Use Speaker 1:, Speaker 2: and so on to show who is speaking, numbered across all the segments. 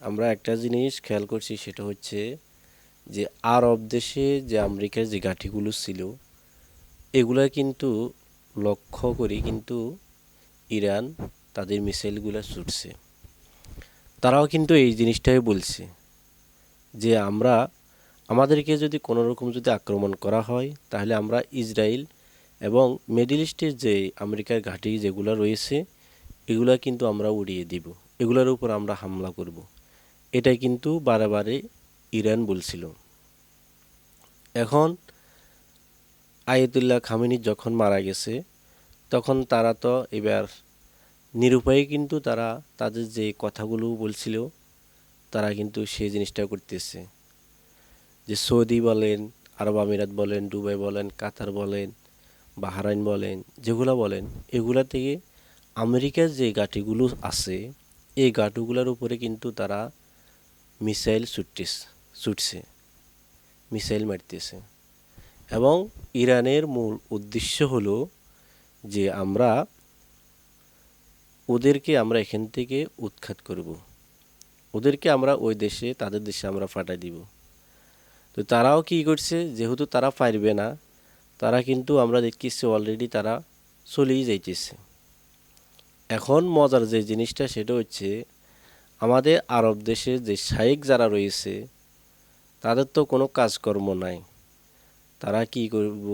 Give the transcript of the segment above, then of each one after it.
Speaker 1: আমরা একটা জিনিস খেয়াল করছি, সেটা হচ্ছে যে আরব দেশে যে আমেরিকার যে ঘাঁটিগুলো ছিল, এগুলা কিন্তু লক্ষ্য করি কিন্তু ইরান তাদের মিসাইলগুলো ছুটছে। তারাও কিন্তু এই জিনিসটাই বলছে যে আমাদেরকে যদি কোনো রকম যদি আক্রমণ করা হয়, তাহলে আমরা ইসরায়েল এবং মিডল ইস্টের যে আমেরিকার ঘাঁটি যেগুলো রয়েছে, এগুলা কিন্তু আমরা উড়িয়ে দিব, এগুলোর উপর আমরা হামলা করব। এটাই কিন্তু বারে বারে ইরান বলছিল। এখন আয়াতুল্লাহ খামেনি যখন মারা গেছে, তখন তারা তো এবার নিরুপায়ে কিন্তু তারা তাদের যে কথাগুলো বলছিল, তারা কিন্তু সেই জিনিসটা করতেছে। যে সৌদি বলেন, আরব আমিরাত বলেন, দুবাই বলেন, কাতার বলেন, বাহরাইন বলেন, যেগুলো বলেন, এগুলা থেকে আমেরিকার যে ঘাঁটিগুলো আছে, এই ঘাঁটিগুলোর উপরে কিন্তু তারা মিসাইল ছুটছে, মিসাইল মারতেছে। এবং ইরানের মূল উদ্দেশ্য হলো যে ওদেরকে আমরা এখান থেকে উৎখাত করব, ওদেরকে আমরা ওই দেশে, তাদের দেশে আমরা ফাটাই দিব। তো তারাও কি করছে, যেহেতু তারা পারবে না, তারা কিন্তু আমরা দেখতেছি অলরেডি তারা চলেই যাইতেছে। এখন মজার যে জিনিসটা সেটা হচ্ছে, আমাদের আরব দেশের যে শাইখ যারা রয়েছে, তাদের তো কোনো কাজকর্ম নাই। তারা কি করব,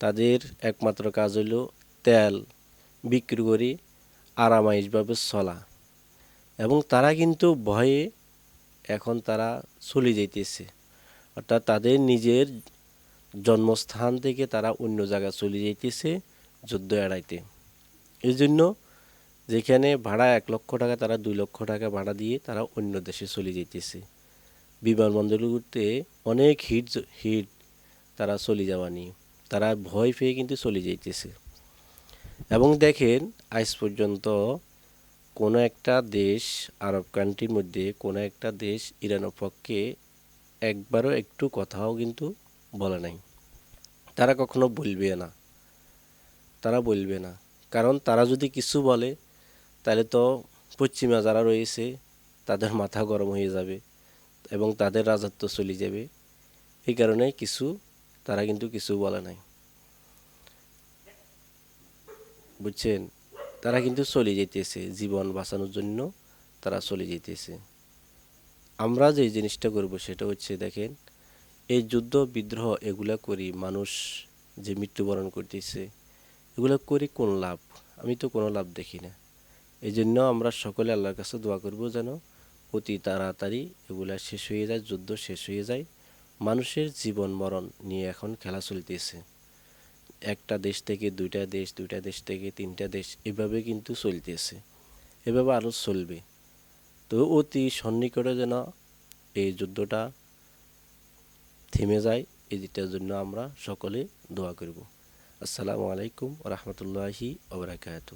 Speaker 1: তাদের একমাত্র কাজ হলো তেল বিক্রি করে আরামাইশভাবে চলা। এবং তারা কিন্তু ভয়ে এখন তারা চলে যাইতেছে, অর্থাৎ তাদের নিজের জন্মস্থান থেকে তারা অন্য জায়গায় চলে যাইতেছে যুদ্ধ এড়াইতে। এই জন্য যেখানে ভাড়া 1 লক্ষ টাকা, তারা 2 লক্ষ টাকা ভাড়া দিয়ে তারা অন্য দেশে চলে যাইতেছে। বিমানবন্দরগুলোতে অনেক হিট হিট তারা চলে যাওয়া নিয়ে তারা ভয় পেয়ে কিন্তু চলে যাইতেছে। এবং দেখেন, আজ পর্যন্ত কোনো একটা দেশ, আরব কান্ট্রির মধ্যে কোনো একটা দেশ ইরানের পক্ষে একবারও একটু কথাও কিন্তু বলে নাই। তারা কখনো বলবে না, তারা বলবে না। কারণ তারা যদি কিছু বলে, তাহলে তো পশ্চিমা যারা রয়েছে তাদের মাথা গরম হয়ে যাবে এবং তাদের রাজত্ব চলে যাবে। এই কারণে তারা কিন্তু কিছু বলে নাই, বুঝছেন? তারা কিন্তু চলে যেতেছে জীবন বাঁচানোর জন্য, তারা চলে যেতেছে। আমরা যে জিনিসটা করব সেটা হচ্ছে, দেখেন, এই যুদ্ধ বিদ্রোহ এগুলা করি, মানুষ যে মৃত্যুবরণ করতেছে, এগুলো করে কোন লাভ? আমি তো কোনো লাভ দেখি না। এই জন্য আমরা সকলে আল্লাহর কাছে দোয়া করব যেন অতি তাড়াতাড়ি এগুলা শেষ হয়ে যায়, যুদ্ধ শেষ হয়ে যায়। মানুষের জীবন মরণ নিয়ে এখন খেলা চলতেছে। একটা দেশ থেকে দুইটা দেশ, দুইটা দেশ থেকে তিনটা দেশ, এভাবে কিন্তু চলতেছে, এভাবে আরও চলবে। তো অতি সন্নিকটে যেন এই যুদ্ধটা থেমে যায়, এটার জন্য আমরা সকলে দোয়া করব। আসসালামু আলাইকুম ওয়া রাহমাতুল্লাহি ওয়া বারাকাতুহু।